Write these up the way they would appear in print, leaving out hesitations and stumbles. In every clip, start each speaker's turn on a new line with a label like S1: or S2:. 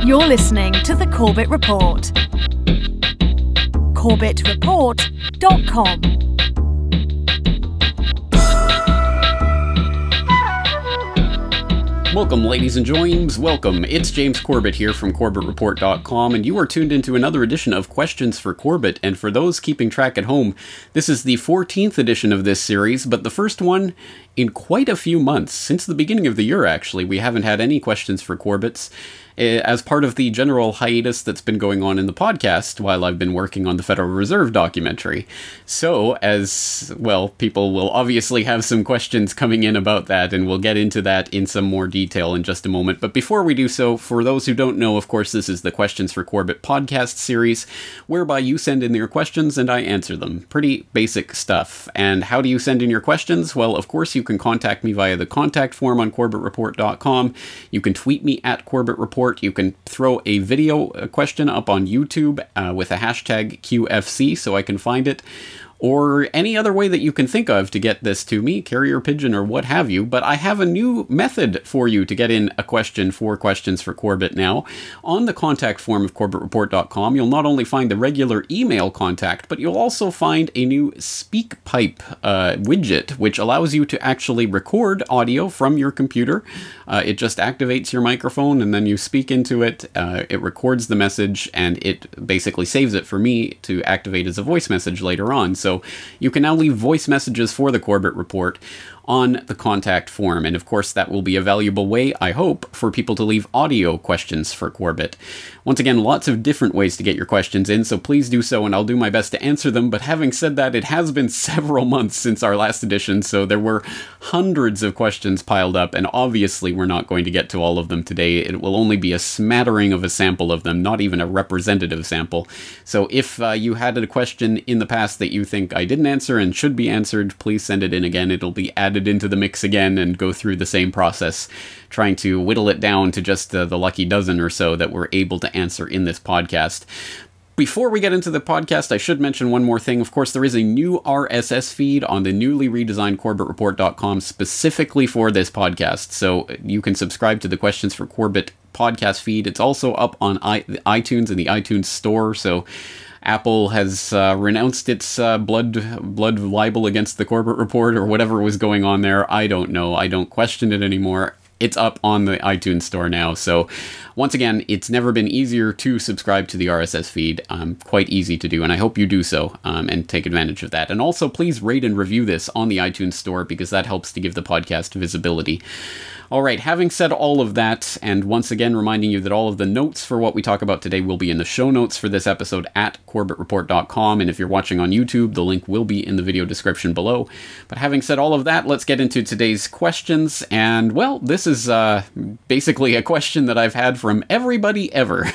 S1: You're listening to The Corbett Report. CorbettReport.com.
S2: Welcome, ladies and James. Welcome. It's James Corbett here from CorbettReport.com, and you are tuned into another edition of Questions for Corbett. And for those keeping track at home, this is the 14th edition of this series, but the first one in quite a few months. Since the beginning of the year, actually, we haven't had any Questions for Corbett's, as part of the general hiatus that's been going on in the podcast while I've been working on the Federal Reserve documentary. So, as well, people will obviously have some questions coming in about that, and we'll get into that in some more detail in just a moment. But before we do so, for those who don't know, of course, this is the Questions for Corbett podcast series, whereby you send in your questions and I answer them. Pretty basic stuff. And how do you send in your questions? Well, of course, you can contact me via the contact form on CorbettReport.com. You can tweet me at CorbettReport. You can throw a video question up on YouTube with a hashtag QFC so I can find it, or any other way that you can think of to get this to me, carrier pigeon or what have you. But I have a new method for you to get in a question for Questions for Corbett now. On the contact form of CorbettReport.com, you'll not only find the regular email contact, but you'll also find a new SpeakPipe widget, which allows you to actually record audio from your computer. It just activates your microphone and then you speak into it. It records the message and it basically saves it for me to activate as a voice message later on. So you can now leave voice messages for the Corbett Report on the contact form. And of course, that will be a valuable way, I hope, for people to leave audio questions for Corbett. Once again, lots of different ways to get your questions in, so please do so, and I'll do my best to answer them. But having said that, it has been several months since our last edition, so there were hundreds of questions piled up, and obviously we're not going to get to all of them today. It will only be a smattering of a sample of them, not even a representative sample. So if you had a question in the past that you think I didn't answer and should be answered, please send it in again. It'll be added into the mix again and go through the same process, trying to whittle it down to just the lucky dozen or so that we're able to answer in this podcast. Before we get into the podcast, I should mention one more thing. Of course, there is a new RSS feed on the newly redesigned CorbettReport.com specifically for this podcast, so you can subscribe to the Questions for Corbett podcast feed. It's also up on iTunes and the iTunes store, so Apple has renounced its blood libel against the Corbett Report or whatever was going on there. I don't know. I don't question it anymore. It's up on the iTunes store now. So once again, it's never been easier to subscribe to the RSS feed. Quite easy to do, and I hope you do so and take advantage of that. And also, please rate and review this on the iTunes store because that helps to give the podcast visibility. All right, having said all of that, and once again reminding you that all of the notes for what we talk about today will be in the show notes for this episode at CorbettReport.com, and if you're watching on YouTube, the link will be in the video description below. But having said all of that, let's get into today's questions, and well, this is basically a question that I've had from everybody ever.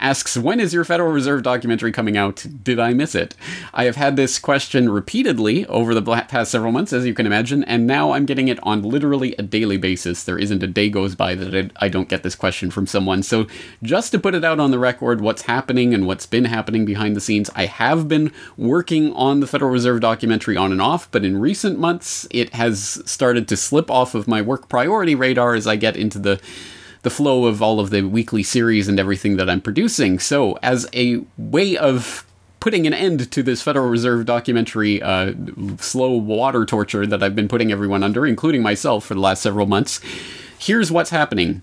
S2: Asks, when is your Federal Reserve documentary coming out? Did I miss it? I have had this question repeatedly over the past several months, as you can imagine, and now I'm getting it on literally a daily basis. There isn't a day goes by that I don't get this question from someone. So just to put it out on the record, what's happening and what's been happening behind the scenes, I have been working on the Federal Reserve documentary on and off, but in recent months, it has started to slip off of my work priority radar as I get into the flow of all of the weekly series and everything that I'm producing. So as a way of putting an end to this Federal Reserve documentary slow water torture that I've been putting everyone under, including myself, for the last several months, here's what's happening.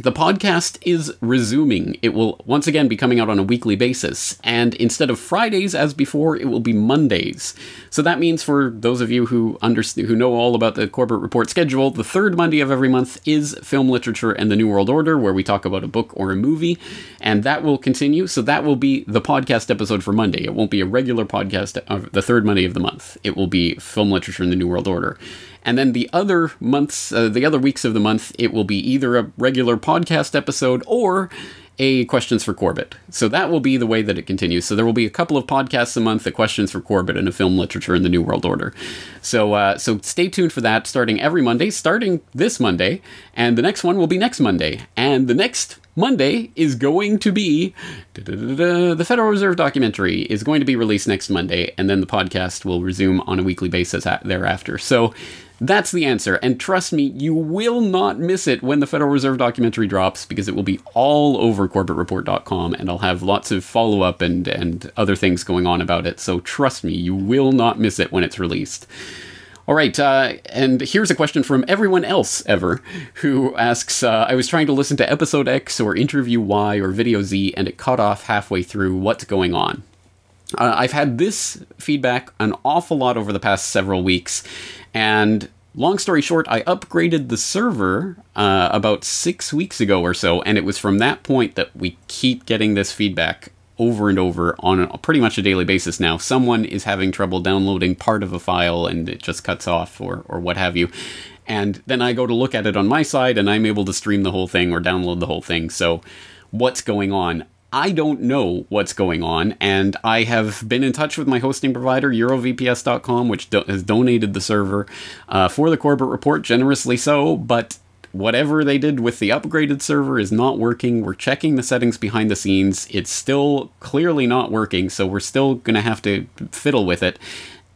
S2: The podcast is resuming. It will once again be coming out on a weekly basis, and instead of Fridays as before, it will be Mondays. So that means for those of you who know all about the Corbett Report schedule, the third Monday of every month is Film Literature and the New World Order, where we talk about a book or a movie, and that will continue. So that will be the podcast episode for Monday. It won't be a regular podcast of the third Monday of the month. It will be Film Literature and the New World Order. And then the other months, the other weeks of the month, it will be either a regular podcast episode or a Questions for Corbett. So that will be the way that it continues. So there will be a couple of podcasts a month, a Questions for Corbett, and a Film Literature in the New World Order. So so stay tuned for that, starting every Monday, starting this Monday, and the next one will be next Monday. And the next Monday is going to be the Federal Reserve documentary is going to be released next Monday, and then the podcast will resume on a weekly basis thereafter. So That's the answer, and trust me, you will not miss it when the Federal Reserve documentary drops, because it will be all over CorbettReport.com, and I'll have lots of follow-up and other things going on about it, so trust me, you will not miss it when it's released. All right, and here's a question from everyone else ever, who asks, I was trying to listen to Episode X or Interview Y or Video Z, and it cut off halfway through. What's going on? I've had this feedback an awful lot over the past several weeks, and long story short, I upgraded the server about 6 weeks ago or so, and it was from that point that we keep getting this feedback over and over on pretty much a daily basis now. Someone is having trouble downloading part of a file and it just cuts off or what have you. And then I go to look at it on my side and I'm able to stream the whole thing or download the whole thing. So what's going on? I don't know what's going on, and I have been in touch with my hosting provider, EuroVPS.com, which has donated the server for the Corbett Report, generously so, but whatever they did with the upgraded server is not working. We're checking the settings behind the scenes. It's still clearly not working, so we're still going to have to fiddle with it.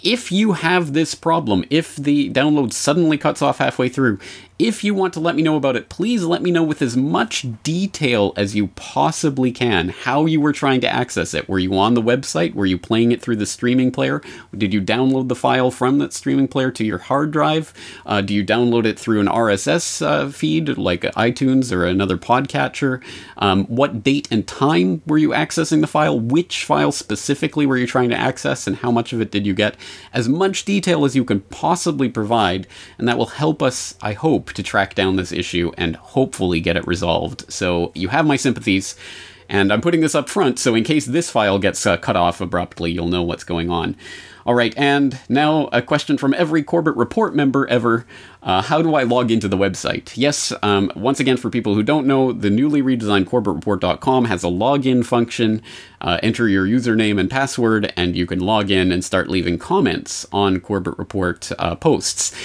S2: If you have this problem, if the download suddenly cuts off halfway through, if you want to let me know about it, please let me know with as much detail as you possibly can how you were trying to access it. Were you on the website? Were you playing it through the streaming player? Did you download the file from that streaming player to your hard drive? Do you download it through an RSS feed like iTunes or another podcatcher? What date and time were you accessing the file? Which file specifically were you trying to access, and how much of it did you get? As much detail as you can possibly provide, and that will help us, I hope, to track down this issue and hopefully get it resolved. So you have my sympathies, and I'm putting this up front, so in case this file gets cut off abruptly, you'll know what's going on. All right, and now a question from every Corbett Report member ever. How do I log into the website? Yes, once again, for people who don't know, the newly redesigned CorbettReport.com has a login function. Enter your username and password, and you can log in and start leaving comments on Corbett Report posts.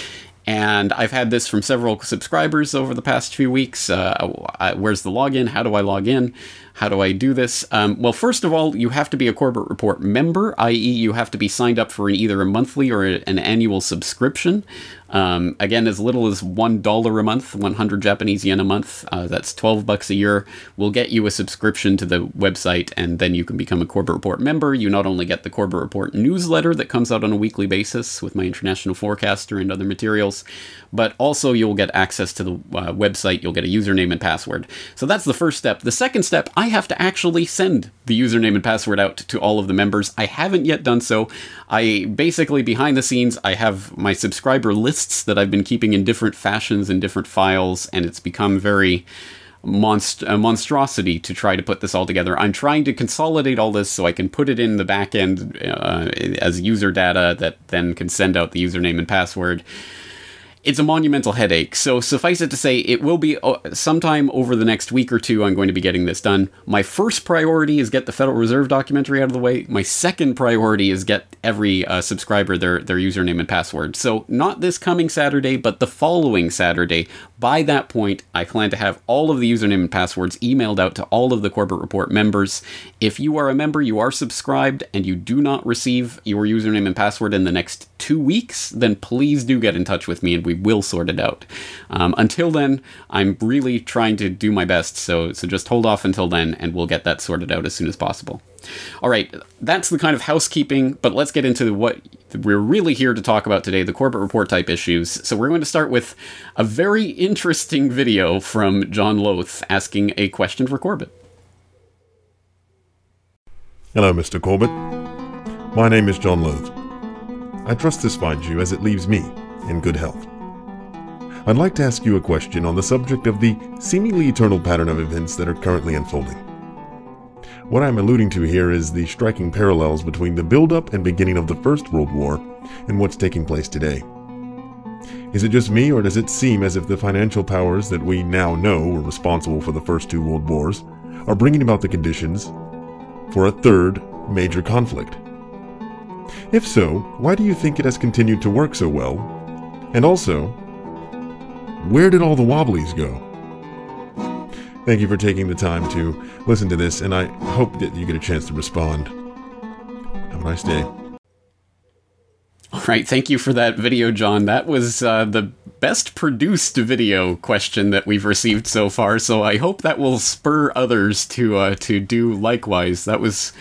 S2: And I've had this from several subscribers over the past few weeks. Where's the login? How do I log in? How do I do this? Well, first of all, you have to be a Corbett Report member, i.e. you have to be signed up for either a monthly or an annual subscription. Again, as little as $1 a month, 100 Japanese yen a month, that's $12 a year, will get you a subscription to the website, and then you can become a Corbett Report member. You not only get the Corbett Report newsletter that comes out on a weekly basis with my international forecaster and other materials, but also you'll get access to the website. You'll get a username and password. So that's the first step. The second step, I have to actually send the username and password out to all of the members. I haven't yet done so. I basically, behind the scenes, I have my subscriber lists that I've been keeping in different fashions and different files, and it's become very a monstrosity to try to put this all together. I'm trying to consolidate all this so I can put it in the back end as user data that then can send out the username and password. It's a monumental headache, so suffice it to say, it will be sometime over the next week or two I'm going to be getting this done. My first priority is get the Federal Reserve documentary out of the way. My second priority is get every subscriber their username and password. So not this coming Saturday, but the following Saturday. By that point, I plan to have all of the username and passwords emailed out to all of the Corbett Report members. If you are a member, you are subscribed, and you do not receive your username and password in the next 2 weeks, then please do get in touch with me and we will sort it out. Until then, I'm really trying to do my best, so just hold off until then and we'll get that sorted out as soon as possible. All right, that's the kind of housekeeping, but let's get into what we're really here to talk about today, the Corbett Report type issues. So we're going to start with a very interesting video from John Loth asking a question for Corbett.
S3: Hello, Mr. Corbett. My name is John Loth. I trust this finds you as it leaves me in good health. I'd like to ask you a question on the subject of the seemingly eternal pattern of events that are currently unfolding. What I'm alluding to here is the striking parallels between the build-up and beginning of the First World War and what's taking place today. Is it just me, or does it seem as if the financial powers that we now know were responsible for the first two world wars are bringing about the conditions for a third major conflict? If so, why do you think it has continued to work so well? And also, where did all the wobblies go? Thank you for taking the time to listen to this, and I hope that you get a chance to respond. Have a nice day.
S2: All right, thank you for that video, John. That was the best produced video question that we've received so far, so I hope that will spur others to do likewise. That was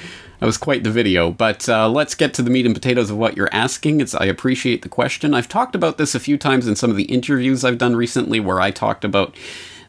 S2: quite the video, but let's get to the meat and potatoes of what you're asking. I appreciate the question. I've talked about this a few times in some of the interviews I've done recently, where I talked about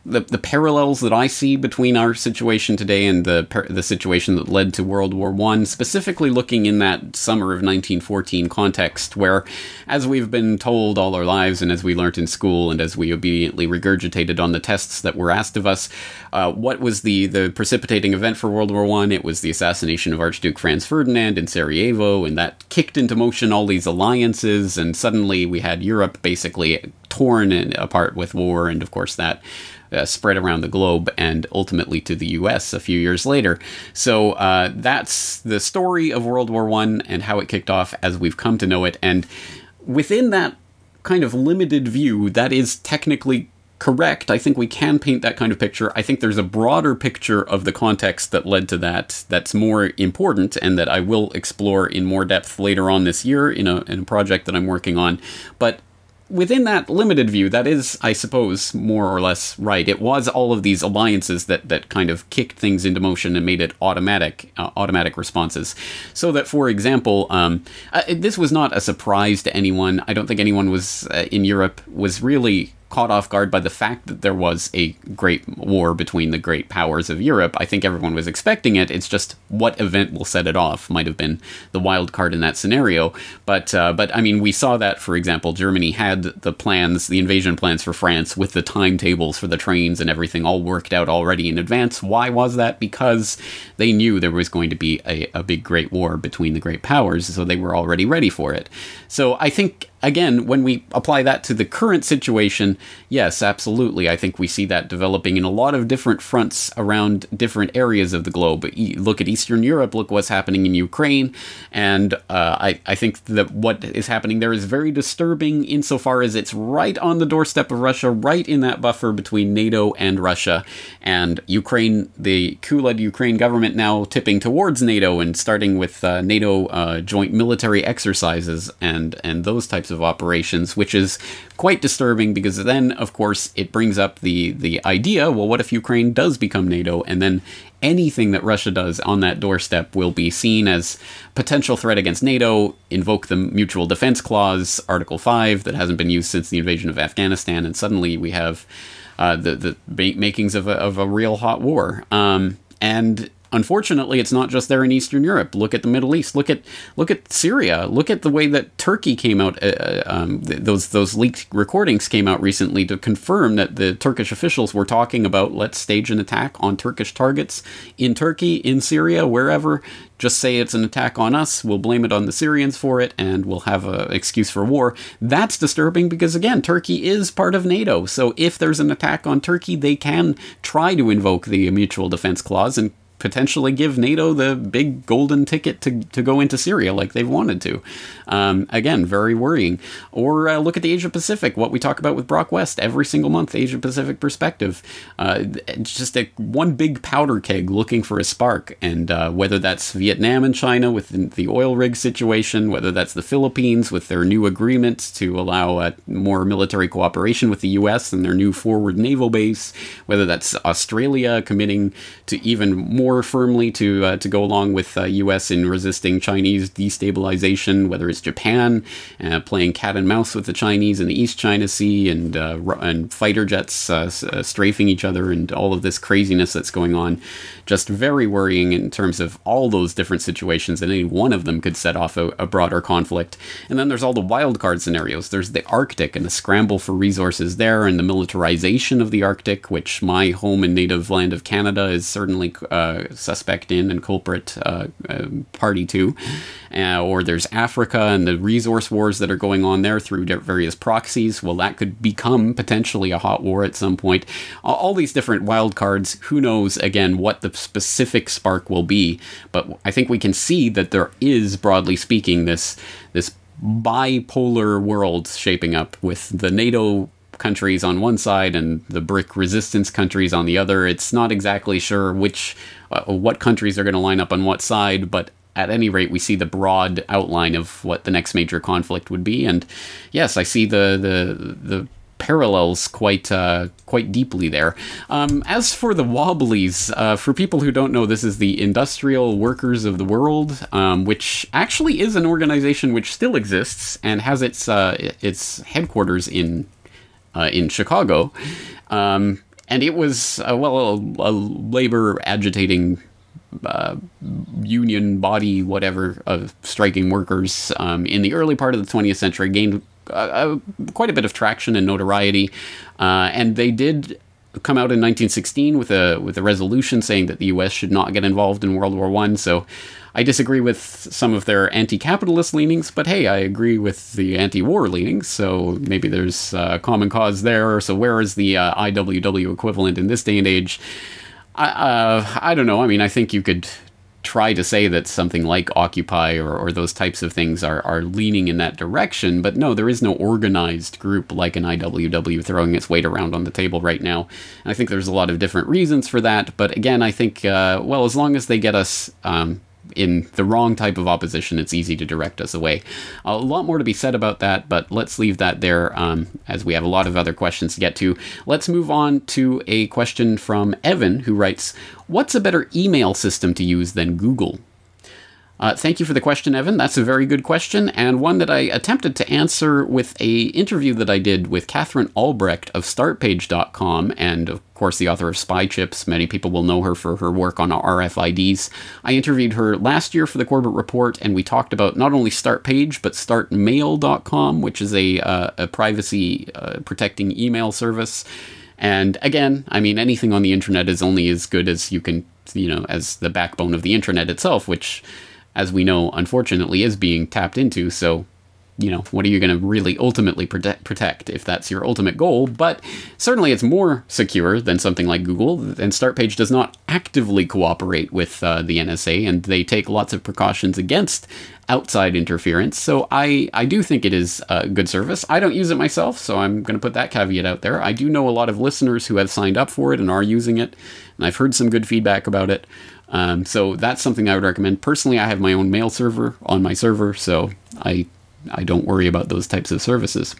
S2: the parallels that I see between our situation today and the situation that led to World War I, specifically looking in that summer of 1914 context, where, as we've been told all our lives, and as we learnt in school, and as we obediently regurgitated on the tests that were asked of us, what was the precipitating event for World War I? It was the assassination of Archduke Franz Ferdinand in Sarajevo, and that kicked into motion all these alliances, and suddenly we had Europe basically torn apart with war, and of course that spread around the globe and ultimately to the US a few years later. So that's the story of World War I and how it kicked off as we've come to know it. And within that kind of limited view, that is technically correct. I think we can paint that kind of picture. I think there's a broader picture of the context that led to that that's more important, and that I will explore in more depth later on this year in a project that I'm working on. But within that limited view, that is, I suppose, more or less right. It was all of these alliances that kind of kicked things into motion and made it automatic responses. So that, for example, this was not a surprise to anyone. I don't think anyone was in Europe was really caught off guard by the fact that there was a great war between the great powers of Europe. I think everyone was expecting it. It's just what event will set it off might have been the wild card in that scenario. But I mean, we saw that, for example, Germany had the plans, the invasion plans for France with the timetables for the trains and everything all worked out already in advance. Why was that? Because they knew there was going to be a big great war between the great powers, so they were already ready for it. So I think, again, when we apply that to the current situation, yes, absolutely. I think we see that developing in a lot of different fronts around different areas of the globe. Look at Eastern Europe, look what's happening in Ukraine, and I think that what is happening there is very disturbing insofar as it's right on the doorstep of Russia, right in that buffer between NATO and Russia, and Ukraine, the coup-led Ukraine government now tipping towards NATO and starting with NATO joint military exercises and those types of operations, which is quite disturbing, because then, of course, it brings up the idea, well, what if Ukraine does become NATO, and then anything that Russia does on that doorstep will be seen as potential threat against NATO, invoke the Mutual Defense Clause, Article 5, that hasn't been used since the invasion of Afghanistan, and suddenly we have the makings of a real hot war. And unfortunately, it's not just there in Eastern Europe. Look at the Middle East. Look at Syria. Look at the way that Turkey came out. Those leaked recordings came out recently to confirm that the Turkish officials were talking about, let's stage an attack on Turkish targets in Turkey, in Syria, wherever. Just say it's an attack on us, we'll blame it on the Syrians for it, and we'll have an excuse for war. That's disturbing because, again, Turkey is part of NATO. So if there's an attack on Turkey, they can try to invoke the Mutual Defense Clause and potentially give NATO the big golden ticket to go into Syria like they've wanted to. Again, very worrying. Or look at the Asia-Pacific, what we talk about with Brock West every single month, Asia-Pacific perspective. Just one big powder keg looking for a spark. And whether that's Vietnam and China with the oil rig situation, whether that's the Philippines with their new agreement to allow more military cooperation with the U.S. and their new forward naval base, whether that's Australia committing to even more firmly to go along with U.S. in resisting Chinese destabilization, whether it's Japan playing cat and mouse with the Chinese in the East China Sea, and fighter jets strafing each other, and all of this craziness that's going on. Just very worrying in terms of all those different situations, and any one of them could set off a broader conflict. And then there's all the wildcard scenarios. There's the Arctic and the scramble for resources there, and the militarization of the Arctic, which my home and native land of Canada is certainly suspect in and culprit party to. Or there's Africa and the resource wars that are going on there through various proxies. Well, that could become potentially a hot war at some point. All these different wild cards. Who knows, again, what the specific spark will be. But I think we can see that there is, broadly speaking, this bipolar world shaping up with the NATO countries on one side and the BRIC resistance countries on the other. It's not exactly sure what countries are going to line up on what side, but at any rate, we see the broad outline of what the next major conflict would be. And yes, I see the parallels quite deeply there. As for the Wobblies, for people who don't know, this is the Industrial Workers of the World, which actually is an organization which still exists and has its headquarters in Chicago. And it was a labor agitating union body, whatever, of striking workers in the early part of the 20th century, gained quite a bit of traction and notoriety, and they did come out in 1916 with a resolution saying that the U.S. should not get involved in World War I. So I disagree with some of their anti-capitalist leanings, but hey, I agree with the anti-war leanings, so maybe there's a common cause there. So where is the IWW equivalent in this day and age? I don't know. I mean, I think you could try to say that something like Occupy or those types of things are leaning in that direction, but no, there is no organized group like an IWW throwing its weight around on the table right now. And I think there's a lot of different reasons for that, but again, I think, well, as long as they get us in the wrong type of opposition, it's easy to direct us away. A lot more to be said about that, but let's leave that there as we have a lot of other questions to get to. Let's move on to a question from Evan, who writes, what's a better email system to use than Google? Thank you for the question, Evan. That's a very good question, and one that I attempted to answer with an interview that I did with Catherine Albrecht of StartPage.com, and of course the author of Spy Chips. Many people will know her for her work on RFIDs. I interviewed her last year for the Corbett Report, and we talked about not only StartPage, but StartMail.com, which is a privacy protecting email service. And again, I mean, anything on the internet is only as good as you can, as the backbone of the internet itself, which, as we know, unfortunately, is being tapped into. So, what are you going to really ultimately protect if that's your ultimate goal? But certainly it's more secure than something like Google, and StartPage does not actively cooperate with the NSA, and they take lots of precautions against outside interference. So I do think it is a good service. I don't use it myself, so I'm going to put that caveat out there. I do know a lot of listeners who have signed up for it and are using it, and I've heard some good feedback about it. So that's something I would recommend. Personally, I have my own mail server on my server, so I don't worry about those types of services.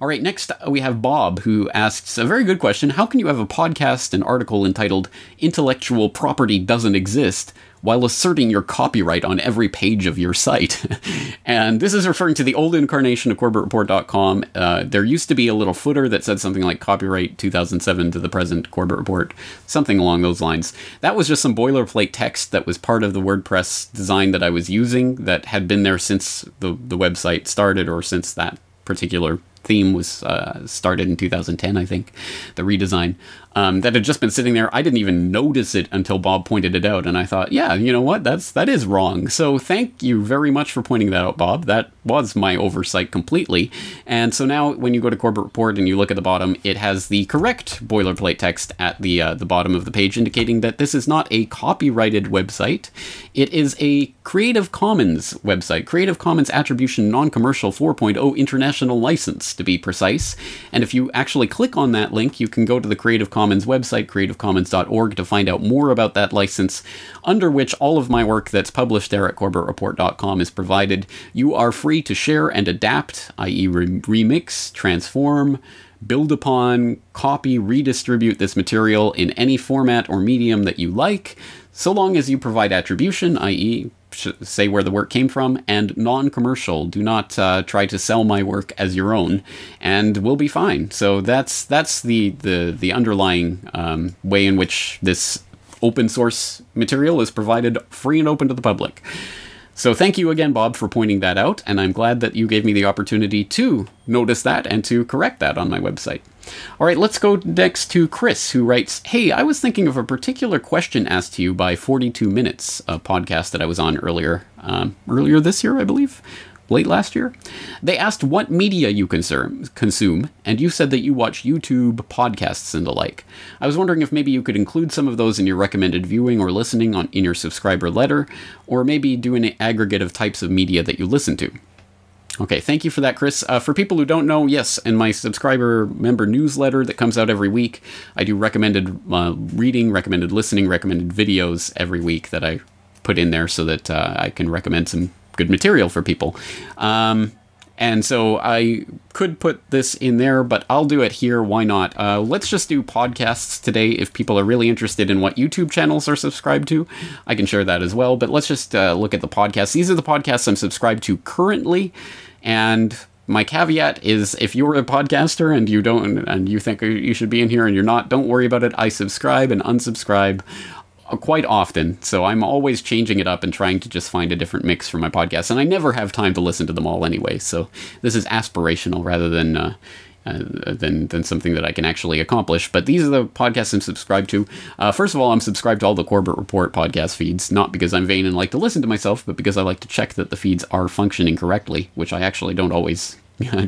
S2: All right, next we have Bob, who asks a very good question. How can you have a podcast and article entitled Intellectual Property Doesn't Exist while asserting your copyright on every page of your site? And this is referring to the old incarnation of CorbettReport.com. There used to be a little footer that said something like copyright 2007 to the present Corbett Report, something along those lines. That was just some boilerplate text that was part of the WordPress design that I was using that had been there since the website started, or since that particular theme was started in 2010, I think, the redesign. That had just been sitting there. I didn't even notice it until Bob pointed it out, and I thought, yeah, you know what, that is wrong. So thank you very much for pointing that out, Bob. That was my oversight completely. And so now when you go to Corbett Report and you look at the bottom, it has the correct boilerplate text at the bottom of the page, indicating that this is not a copyrighted website. It is a Creative Commons website, Creative Commons Attribution Non-Commercial 4.0 International License, to be precise. And if you actually click on that link, you can go to the Creative Commons website, creativecommons.org, to find out more about that license, under which all of my work that's published there at CorbettReport.com is provided. You are free to share and adapt, i.e. remix, transform, build upon, copy, redistribute this material in any format or medium that you like, so long as you provide attribution, i.e. say where the work came from, and non-commercial. Do not try to sell my work as your own, and we'll be fine. So that's the underlying way in which this open source material is provided free and open to the public. So thank you again, Bob, for pointing that out, and I'm glad that you gave me the opportunity to notice that and to correct that on my website. All right, let's go next to Chris, who writes, hey, I was thinking of a particular question asked to you by 42 Minutes, a podcast that I was on earlier this year, I believe, late last year. They asked what media you consume, and you said that you watch YouTube, podcasts, and the like. I was wondering if maybe you could include some of those in your recommended viewing or listening in your subscriber letter, or maybe do an aggregate of types of media that you listen to. Okay, thank you for that, Chris. For people who don't know, yes, in my subscriber member newsletter that comes out every week, I do recommended reading, recommended listening, recommended videos every week that I put in there so that I can recommend some good material for people. And so I could put this in there, but I'll do it here. Why not? Let's just do podcasts today. If people are really interested in what YouTube channels are subscribed to, I can share that as well. But let's just look at the podcasts. These are the podcasts I'm subscribed to currently. And my caveat is, if you're a podcaster and you don't, and you think you should be in here and you're not, don't worry about it. I subscribe and unsubscribe quite often, so I'm always changing it up and trying to just find a different mix for my podcast, and I never have time to listen to them all anyway, so this is aspirational rather than something that I can actually accomplish. But these are the podcasts I'm subscribed to. First of all, I'm subscribed to all the Corbett Report podcast feeds, not because I'm vain and like to listen to myself, but because I like to check that the feeds are functioning correctly, which I actually don't always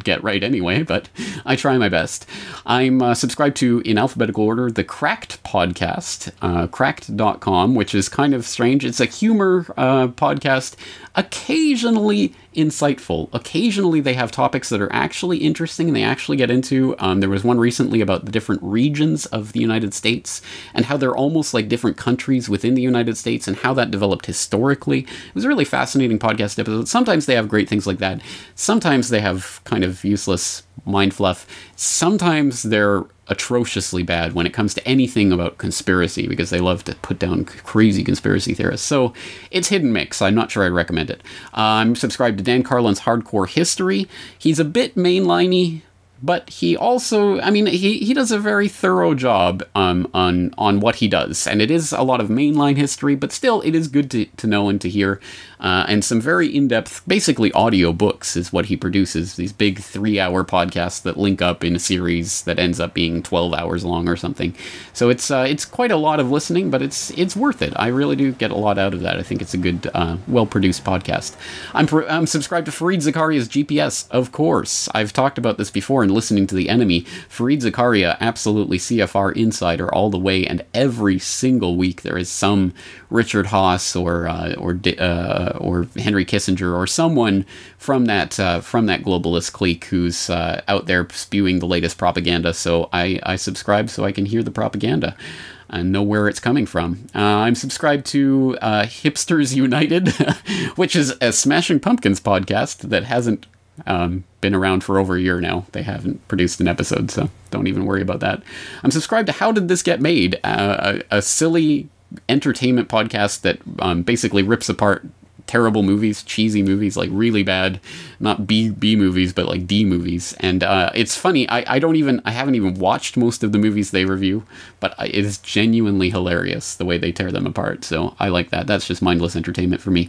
S2: get right anyway, but I try my best. I'm subscribed to, in alphabetical order, the Cracked podcast, cracked.com, which is kind of strange. It's a humor podcast, occasionally insightful. Occasionally they have topics that are actually interesting and they actually get into. There was one recently about the different regions of the United States and how they're almost like different countries within the United States and how that developed historically. It was a really fascinating podcast episode. Sometimes they have great things like that. Sometimes they have kind of useless mind fluff. Sometimes they're atrociously bad when it comes to anything about conspiracy, because they love to put down crazy conspiracy theorists. So it's hit and mix. I'm not sure I'd recommend it. I'm subscribed to Dan Carlin's Hardcore History. He's a bit mainliney, but he also, I mean, he does a very thorough job on what he does. And it is a lot of mainline history, but still it is good to know and to hear. And some very in-depth, basically audio books is what he produces. These big 3-hour podcasts that link up in a series that ends up being 12 hours long or something. So it's quite a lot of listening, but it's worth it. I really do get a lot out of that. I think it's a good, well-produced podcast. I'm subscribed to Fareed Zakaria's GPS, of course. I've talked about this before in Listening to the Enemy. Fareed Zakaria, absolutely CFR insider all the way, and every single week there is some Richard Haas or Henry Kissinger or someone from that globalist clique who's out there spewing the latest propaganda. So I subscribe so I can hear the propaganda and know where it's coming from. I'm subscribed to Hipsters United, which is a Smashing Pumpkins podcast that hasn't been around for over a year now. They haven't produced an episode, so don't even worry about that. I'm subscribed to How Did This Get Made, a silly entertainment podcast that basically rips apart terrible movies, cheesy movies, like really bad, not B movies, but like D movies. And it's funny, I haven't even watched most of the movies they review, but it is genuinely hilarious the way they tear them apart. So I like that. That's just mindless entertainment for me.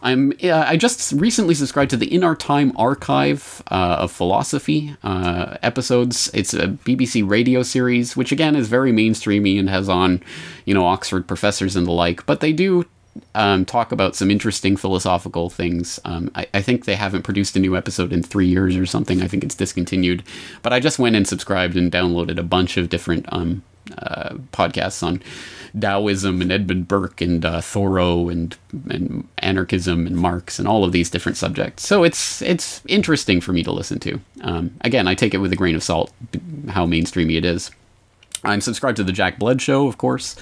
S2: I just recently subscribed to the In Our Time archive of philosophy episodes. It's a BBC radio series, which again is very mainstreamy and has on, Oxford professors and the like, but they do talk about some interesting philosophical things. I think they haven't produced a new episode in 3 years or something. I think it's discontinued. But I just went and subscribed and downloaded a bunch of different podcasts on Taoism and Edmund Burke and Thoreau and anarchism and Marx and all of these different subjects. So it's interesting for me to listen to. Again, I take it with a grain of salt how mainstreamy it is. I'm subscribed to The Jack Blood Show, of course.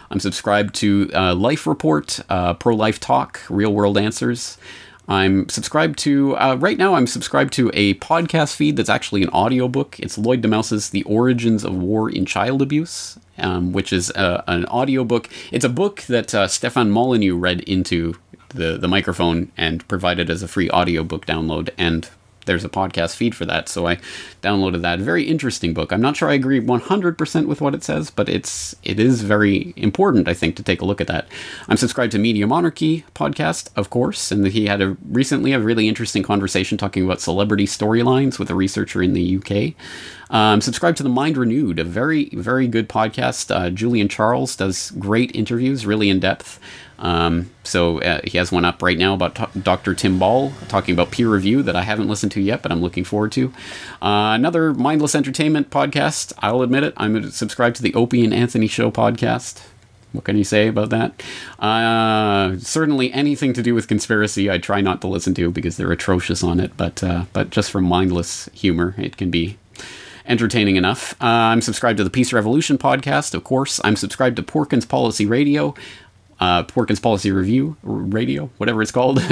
S2: I'm subscribed to Life Report, Pro-Life Talk, Real World Answers. I'm subscribed to, right now I'm subscribed to a podcast feed that's actually an audiobook. It's Lloyd DeMouse's The Origins of War in Child Abuse, which is an audiobook. It's a book that Stefan Molyneux read into the microphone and provided as a free audiobook download, and there's a podcast feed for that, so I downloaded that. Very interesting book. I'm not sure I agree 100% with what it says, but it is very important, I think, to take a look at that. I'm subscribed to Media Monarchy podcast, of course, and he had recently a really interesting conversation talking about celebrity storylines with a researcher in the UK. I'm subscribed to The Mind Renewed, a very, very good podcast. Julian Charles does great interviews, really in-depth. So he has one up right now about Dr. Tim Ball, talking about peer review that I haven't listened to yet, but I'm looking forward to. Another mindless entertainment podcast, I'll admit it. I'm subscribed to the Opie and Anthony Show podcast. What can you say about that? Certainly anything to do with conspiracy I try not to listen to because they're atrocious on it, but just for mindless humor, it can be entertaining enough. I'm subscribed to the Peace Revolution podcast, of course. I'm subscribed to Porkins Policy Radio. Porkins Policy Review Radio, whatever it's called,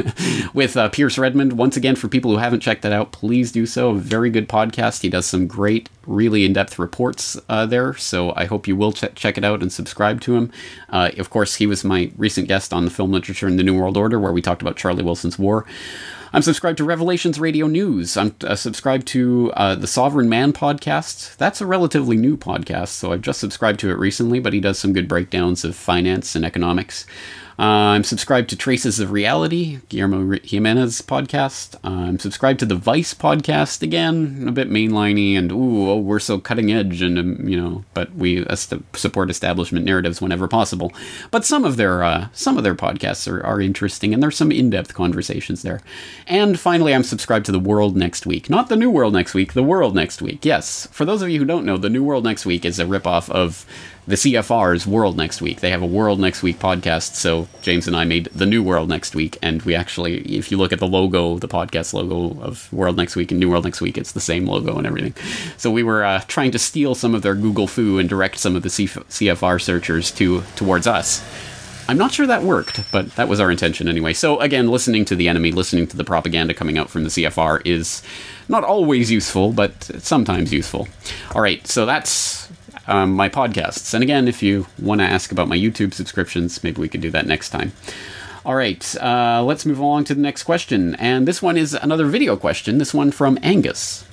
S2: with Pierce Redmond. Once again, for people who haven't checked that out, please do so. A very good podcast. He does some great, really in-depth reports there, so I hope you will check it out and subscribe to him. Of course, he was my recent guest on the Film Literature in the New World Order, where we talked about Charlie Wilson's War. I'm subscribed to Revelations Radio News. I'm subscribed to the Sovereign Man podcast. That's a relatively new podcast, so I've just subscribed to it recently, but he does some good breakdowns of finance and economics. I'm subscribed to Traces of Reality, Guillermo Jimenez podcast. I'm subscribed to the Vice podcast, again, a bit mainliney, and we're so cutting edge, and but we support establishment narratives whenever possible. But some of their podcasts are interesting, and there's some in-depth conversations there. And finally, I'm subscribed to The World Next Week, not The New World Next Week, The World Next Week. Yes, for those of you who don't know, The New World Next Week is a ripoff of the CFR's World Next Week. They have a World Next Week podcast, so James and I made The New World Next Week, and we actually, if you look at the logo, the podcast logo of World Next Week and New World Next Week, it's the same logo and everything. So we were trying to steal some of their Google foo and direct some of the CFR searchers towards us. I'm not sure that worked, but that was our intention anyway. So again, listening to the enemy, listening to the propaganda coming out from the CFR is not always useful, but sometimes useful. All right, so that's my podcasts. And again, if you want to ask about my YouTube subscriptions, maybe we could do that next time. All right, let's move along to the next question. And this one is another video question, this one from Angus.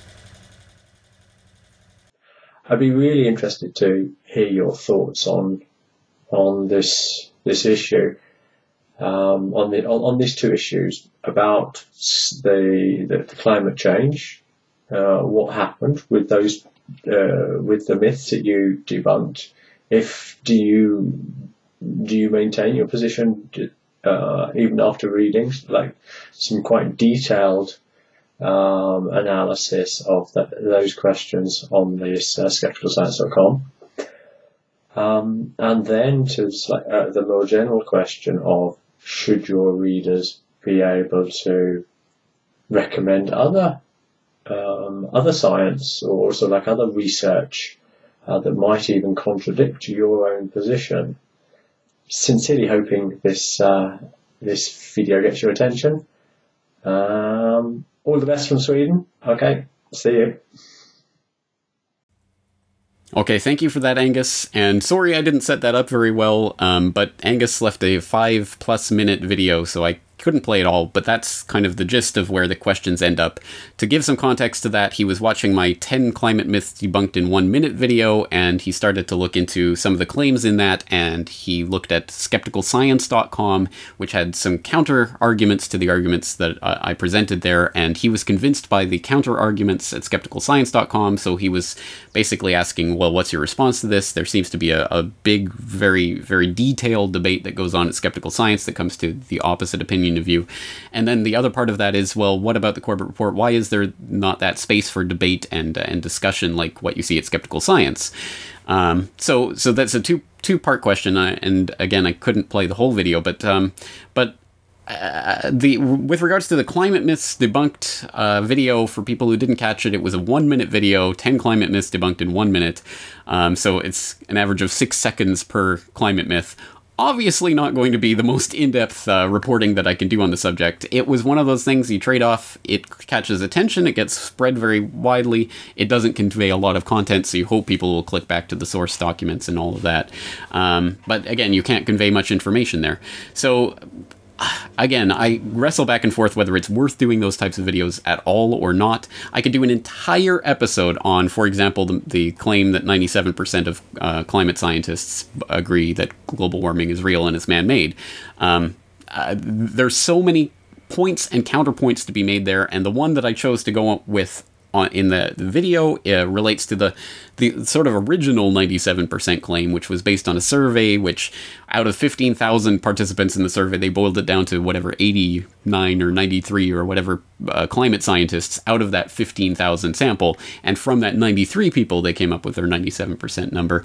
S4: I'd be really interested to hear your thoughts on this issue, on these two issues about the climate change, what happened with those with the myths that you debunked. Do you maintain your position even after reading like some quite detailed analysis of those questions on this skepticalscience.com? And then to the more general question of, should your readers be able to recommend other science or also like other research that might even contradict your own position? Sincerely hoping this video gets your attention. All the best from Sweden. Okay, see you.
S2: Okay, thank you for that, Angus. And sorry I didn't set that up very well, but Angus left a 5+ minute video, so I couldn't play it all, but that's kind of the gist of where the questions end up. To give some context to that, he was watching my 10 climate myths debunked in 1 minute video, and he started to look into some of the claims in that, and he looked at skepticalscience.com, which had some counter arguments to the arguments that I presented there, and he was convinced by the counter arguments at skepticalscience.com, so he was basically asking, well, what's your response to this? There seems to be a big, very, very detailed debate that goes on at Skeptical Science that comes to the opposite opinion of you. And then the other part of that is, well, what about the Corbett Report? Why is there not that space for debate and discussion like what you see at Skeptical Science? So that's a two-part question, and again, I couldn't play the whole video, but with regards to the climate myths debunked video, for people who didn't catch it, it was a 1 minute video, 10 climate myths debunked in 1 minute. So it's an average of 6 seconds per climate myth. Obviously not going to be the most in-depth reporting that I can do on the subject. It was one of those things you trade off. It catches attention, it gets spread very widely, it doesn't convey a lot of content, so you hope people will click back to the source documents and all of that. But again, you can't convey much information there. So again, I wrestle back and forth whether it's worth doing those types of videos at all or not. I could do an entire episode on, for example, the claim that 97% of climate scientists agree that global warming is real and it's man-made. There's so many points and counterpoints to be made there, and the one that I chose to go with in the video relates to the sort of original 97% claim, which was based on a survey, which out of 15,000 participants in the survey, they boiled it down to whatever 89 or 93 or whatever climate scientists out of that 15,000 sample. And from that 93 people, they came up with their 97% number,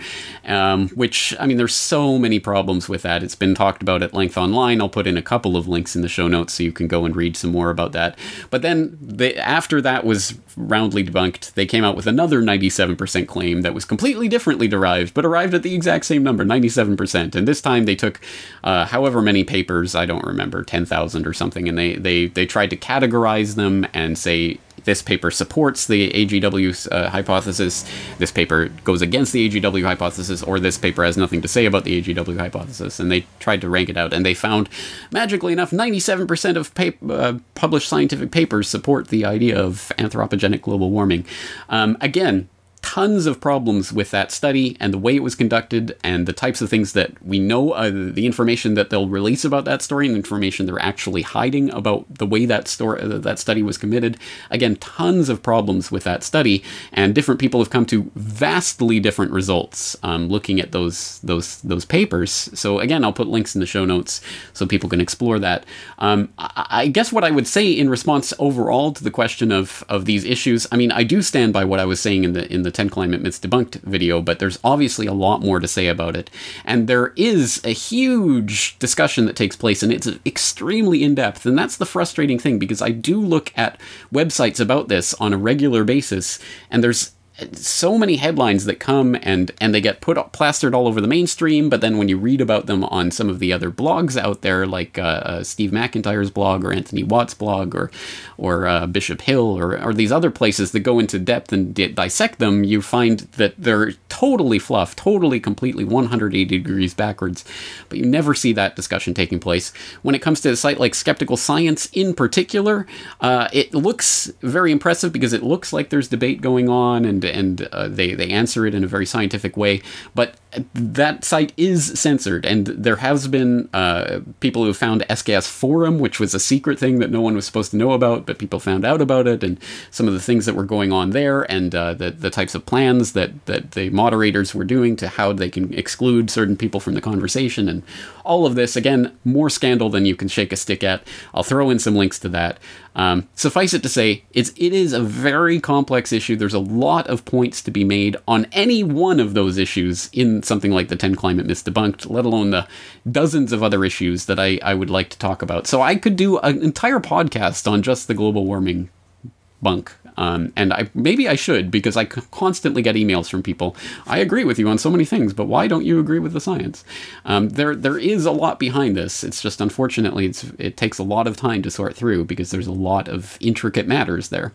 S2: which, I mean, there's so many problems with that. It's been talked about at length online. I'll put in a couple of links in the show notes so you can go and read some more about that. But then after that was roundly debunked, they came out with another 97% claim that was completely differently derived, but arrived at the exact same number, 97%. And this time time they took however many papers, I don't remember, 10,000 or something, and they tried to categorize them and say, this paper supports the AGW hypothesis, this paper goes against the AGW hypothesis, or this paper has nothing to say about the AGW hypothesis. And they tried to rank it out, and they found, magically enough, 97% of published scientific papers support the idea of anthropogenic global warming. Again, tons of problems with that study and the way it was conducted and the types of things that we know, the information that they'll release about that story and the information they're actually hiding about the way that study was committed. Again, tons of problems with that study, and different people have come to vastly different results looking at those papers. So again, I'll put links in the show notes so people can explore that. I guess what I would say in response overall to the question of these issues, I mean, I do stand by what I was saying in the 10 Climate Myths Debunked video, but there's obviously a lot more to say about it. And there is a huge discussion that takes place, and it's extremely in-depth. And that's the frustrating thing, because I do look at websites about this on a regular basis, and there's so many headlines that come and they get plastered all over the mainstream, but then when you read about them on some of the other blogs out there, like Steve McIntyre's blog or Anthony Watt's blog or Bishop Hill or these other places that go into depth and dissect them, you find that they're totally fluff, totally, completely 180 degrees backwards, but you never see that discussion taking place. When it comes to a site like Skeptical Science in particular, it looks very impressive because it looks like there's debate going on, and they answer it in a very scientific way, but that site is censored, and there has been people who found SKS Forum, which was a secret thing that no one was supposed to know about, but people found out about it, and some of the things that were going on there, and the types of plans that the moderators were doing to how they can exclude certain people from the conversation, and all of this. Again, more scandal than you can shake a stick at. I'll throw in some links to that. Suffice it to say, it is a very complex issue. There's a lot of points to be made on any one of those issues in something like the 10 Climate Myths Debunked, let alone the dozens of other issues that I would like to talk about. So I could do an entire podcast on just the global warming bunk. And maybe I should, because I constantly get emails from people. I agree with you on so many things, but why don't you agree with the science? There is a lot behind this. It's just, unfortunately, it takes a lot of time to sort through, because there's a lot of intricate matters there.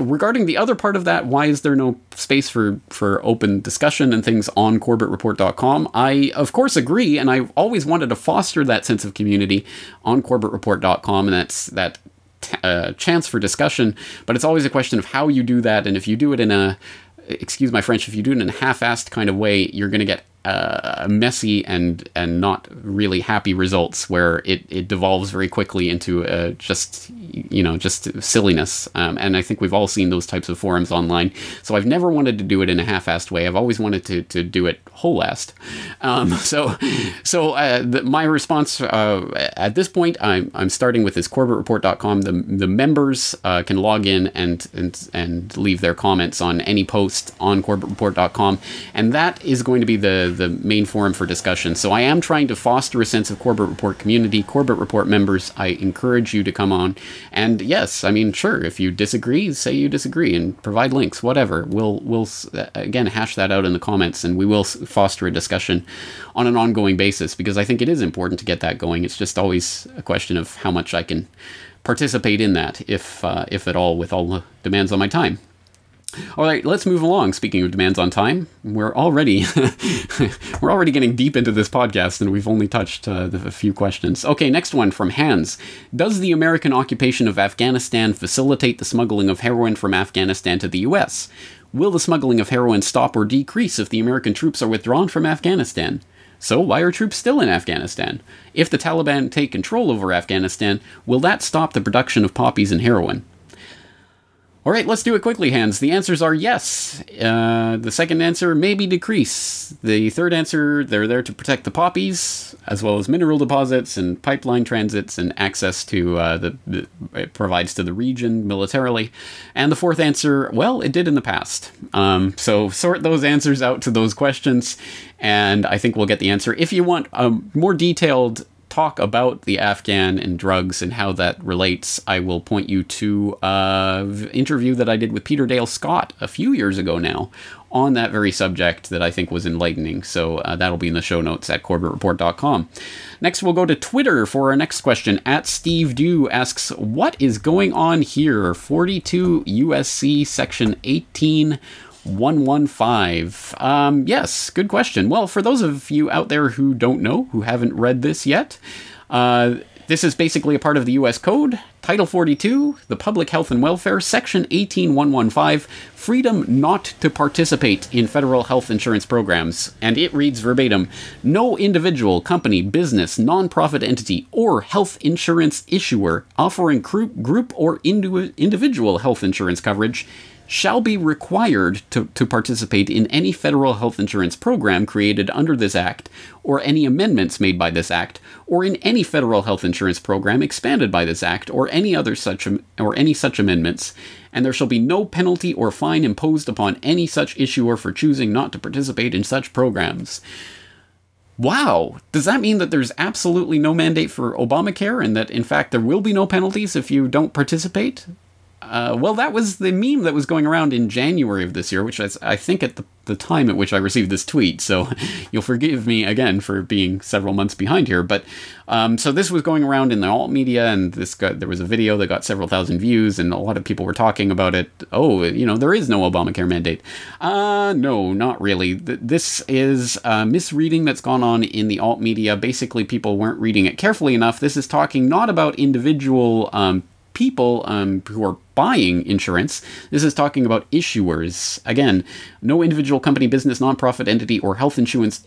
S2: Regarding the other part of that, why is there no space for open discussion and things on CorbettReport.com? I, of course, agree, and I've always wanted to foster that sense of community on CorbettReport.com, and that's that chance for discussion, but it's always a question of how you do that, and if you do it in a, excuse my French, if you do it in a half-assed kind of way, you're going to get messy and not really happy results, where it devolves very quickly into just silliness. And I think we've all seen those types of forums online. So I've never wanted to do it in a half-assed way. I've always wanted to do it whole-assed. My response at this point, I'm starting with this CorbettReport.com. The members can log in and leave their comments on any post on CorbettReport.com, and that is going to be the main forum for discussion. So I am trying to foster a sense of Corbett Report community. Corbett Report members, I encourage you to come on. And yes, I mean, sure, if you disagree, say you disagree and provide links, whatever. We'll again hash that out in the comments, and we will foster a discussion on an ongoing basis, because I think it is important to get that going. It's just always a question of how much I can participate in that, if at all, with all the demands on my time. All right, let's move along. Speaking of demands on time, we're already getting deep into this podcast, and we've only touched a few questions. Okay, next one from Hans. Does the American occupation of Afghanistan facilitate the smuggling of heroin from Afghanistan to the U.S.? Will the smuggling of heroin stop or decrease if the American troops are withdrawn from Afghanistan? So why are troops still in Afghanistan? If the Taliban take control over Afghanistan, will that stop the production of poppies and heroin? All right, let's do it quickly, Hans. The answers are yes. The second answer, maybe decrease. The third answer, they're there to protect the poppies, as well as mineral deposits and pipeline transits and access to it provides to the region militarily. And the fourth answer, well, it did in the past. So sort those answers out to those questions, and I think we'll get the answer. If you want a more detailed talk about the Afghan and drugs and how that relates, I will point you to an interview that I did with Peter Dale Scott a few years ago now on that very subject that I think was enlightening. So that'll be in the show notes at CorbettReport.com. Next, we'll go to Twitter for our next question. At Steve Dew asks, what is going on here? 42 USC section 18115. Yes, good question. Well, for those of you out there who don't know, who haven't read this yet, this is basically a part of the U.S. Code, Title 42, the Public Health and Welfare, Section 18115, freedom not to participate in federal health insurance programs. And it reads verbatim, no individual, company, business, nonprofit entity, or health insurance issuer offering group or individual health insurance coverage shall be required to participate in any federal health insurance program created under this Act, or any amendments made by this Act, or in any federal health insurance program expanded by this Act, or any such amendments, and there shall be no penalty or fine imposed upon any such issuer for choosing not to participate in such programs. Wow! Does that mean that there's absolutely no mandate for Obamacare, and that, in fact, there will be no penalties if you don't participate? Well, that was the meme that was going around in January of this year, which I think at the time at which I received this tweet, so you'll forgive me again for being several months behind here, but so this was going around in the alt media, and there was a video that got several thousand views, and a lot of people were talking about it. Oh, there is no Obamacare mandate. No, not really. This is misreading that's gone on in the alt media. Basically, people weren't reading it carefully enough. This is talking not about individual people who are buying insurance. This is talking about issuers. Again, no individual, company, business, nonprofit entity, or health insurance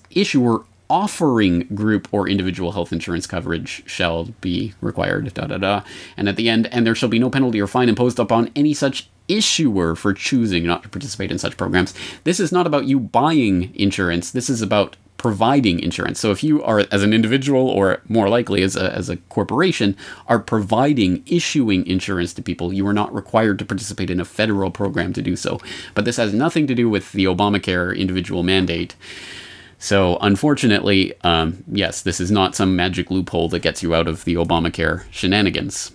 S2: issuer offering group or individual health insurance coverage shall be required, And at the end, and there shall be no penalty or fine imposed upon any such issuer for choosing not to participate in such programs. This is not about you buying insurance. This is about providing insurance. So if you are, as an individual, or more likely as a corporation, are issuing insurance to people, you are not required to participate in a federal program to do so. But this has nothing to do with the Obamacare individual mandate. So unfortunately, yes, this is not some magic loophole that gets you out of the Obamacare shenanigans.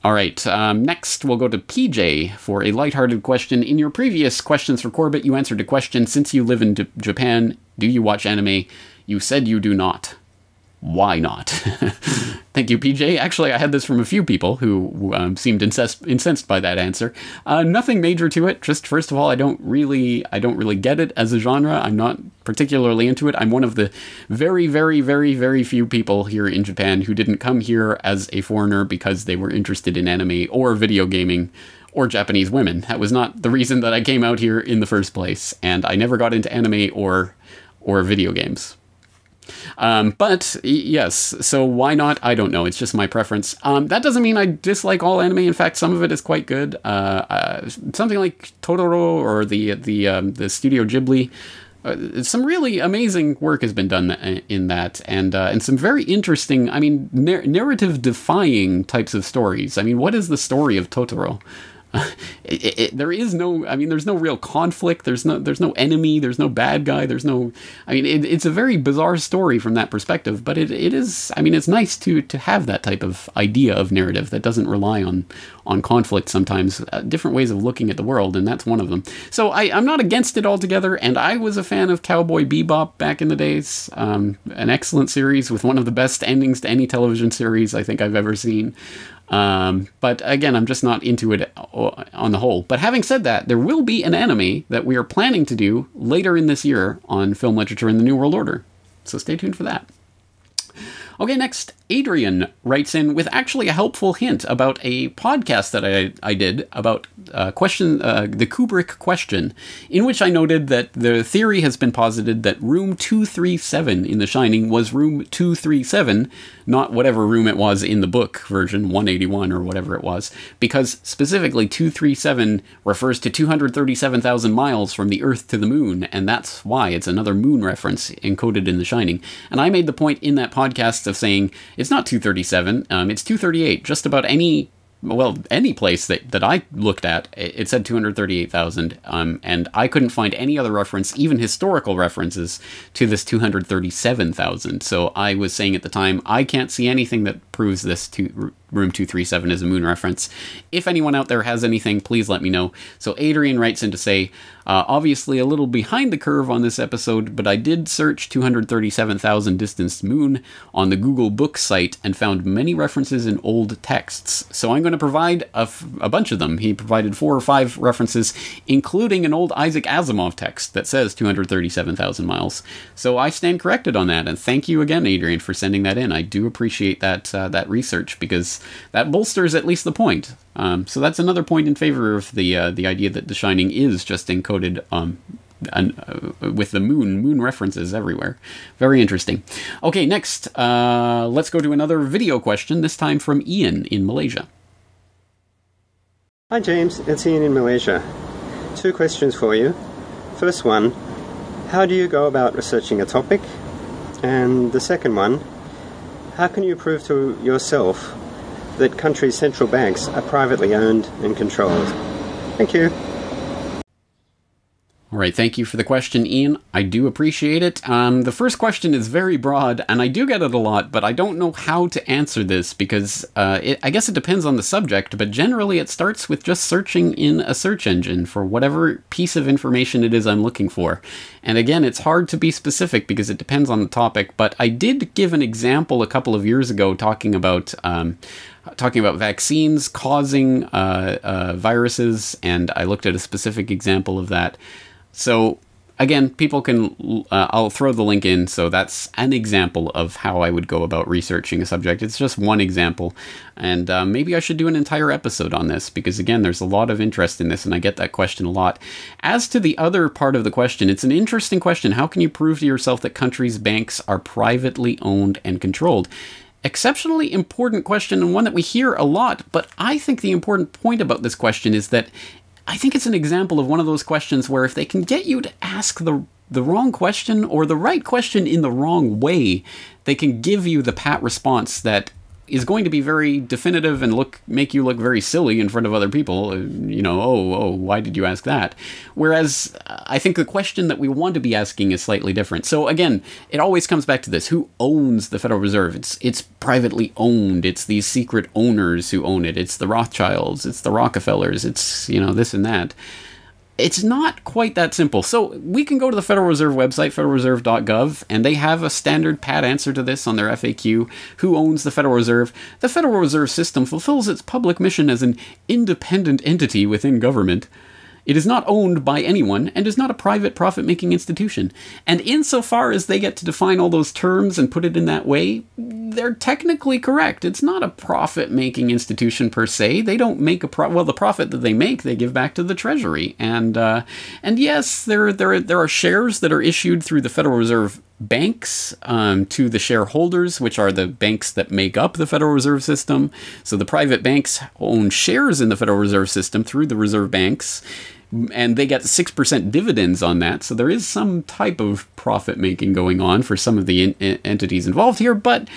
S2: All right, next we'll go to PJ for a lighthearted question. In your previous Questions for Corbett, you answered a question, since you live in Japan, do you watch anime? You said you do not. Why not? Thank you, PJ. Actually, I had this from a few people who seemed incensed by that answer. Nothing major to it. Just first of all, I don't really get it as a genre. I'm not particularly into it. I'm one of the very, very, very, very few people here in Japan who didn't come here as a foreigner because they were interested in anime or video gaming or Japanese women. That was not the reason that I came out here in the first place, and I never got into anime or video games. But yes, so why not? I don't know. It's just my preference. That doesn't mean I dislike all anime. In fact, some of it is quite good. Something like Totoro or the Studio Ghibli. Some really amazing work has been done in that, and some very interesting, narrative-defying types of stories. What is the story of Totoro? There's no real conflict. There's no enemy. There's no bad guy. It's a very bizarre story from that perspective, but it is, it's nice to have that type of idea of narrative that doesn't rely on conflict sometimes, different ways of looking at the world, and that's one of them. So I'm not against it altogether, and I was a fan of Cowboy Bebop back in the days. An excellent series with one of the best endings to any television series I think I've ever seen. But again, I'm just not into it on the whole. But having said that, there will be an anime that we are planning to do later in this year on film literature in the New World Order. So stay tuned for that. Okay, next, Adrian writes in with actually a helpful hint about a podcast that I did about the Kubrick question, in which I noted that the theory has been posited that room 237 in The Shining was room 237, not whatever room it was in the book version, 181 or whatever it was, because specifically 237 refers to 237,000 miles from the Earth to the Moon, and that's why it's another moon reference encoded in The Shining. And I made the point in that podcast of saying it's not 237, it's 238. Just about any well, any place that I looked at, it said 238,000, and I couldn't find any other reference, even historical references, to this 237,000. So I was saying at the time, I can't see anything that proves this room 237 is a moon reference. If anyone out there has anything, please let me know. So Adrian writes in to say, obviously a little behind the curve on this episode, but I did search 237,000 distanced moon on the Google Books site and found many references in old texts. So I'm going to provide a bunch of them. He provided 4 or 5 references, including an old Isaac Asimov text that says 237,000 miles. So I stand corrected on that, and thank you again, Adrian, for sending that in. I do appreciate that that research, because that bolsters at least the point. So that's another point in favor of the idea that The Shining is just encoded with the moon references everywhere. Very interesting. Okay, next, let's go to another video question, this time from Ian in Malaysia.
S5: Hi James, it's Ian in Malaysia. 2 questions for you. First one, how do you go about researching a topic? And the second one, how can you prove to yourself that countries' central banks are privately owned and controlled? Thank you.
S2: All right, thank you for the question, Ian. I do appreciate it. The first question is very broad, and I do get it a lot, but I don't know how to answer this because I guess it depends on the subject, but generally it starts with just searching in a search engine for whatever piece of information it is I'm looking for. And again, it's hard to be specific because it depends on the topic, but I did give an example a couple of years ago talking about vaccines causing viruses, and I looked at a specific example of that. So again, people can, I'll throw the link in, so that's an example of how I would go about researching a subject. It's just one example, and maybe I should do an entire episode on this, because again, there's a lot of interest in this, and I get that question a lot. As to the other part of the question, it's an interesting question. How can you prove to yourself that countries' banks are privately owned and controlled? Exceptionally important question, and one that we hear a lot, but I think the important point about this question is that I think it's an example of one of those questions where if they can get you to ask the wrong question or the right question in the wrong way, they can give you the pat response that is going to be very definitive and make you look very silly in front of other people. You know, oh, why did you ask that? Whereas I think the question that we want to be asking is slightly different. So again, it always comes back to this. Who owns the Federal Reserve? It's privately owned. It's these secret owners who own it. It's the Rothschilds. It's the Rockefellers. It's, you know, this and that. It's not quite that simple. So we can go to the Federal Reserve website, federalreserve.gov, and they have a standard pat answer to this on their FAQ. Who owns the Federal Reserve? The Federal Reserve System fulfills its public mission as an independent entity within government. It is not owned by anyone and is not a private profit-making institution. And insofar as they get to define all those terms and put it in that way, they're technically correct. It's not a profit-making institution per se. They don't make well, the profit that they make, they give back to the Treasury. And yes, there are shares that are issued through the Federal Reserve banks to the shareholders, which are the banks that make up the Federal Reserve System. So the private banks own shares in the Federal Reserve System through the reserve banks, and they get 6% dividends on that. So there is some type of profit making going on for some of the entities involved here, but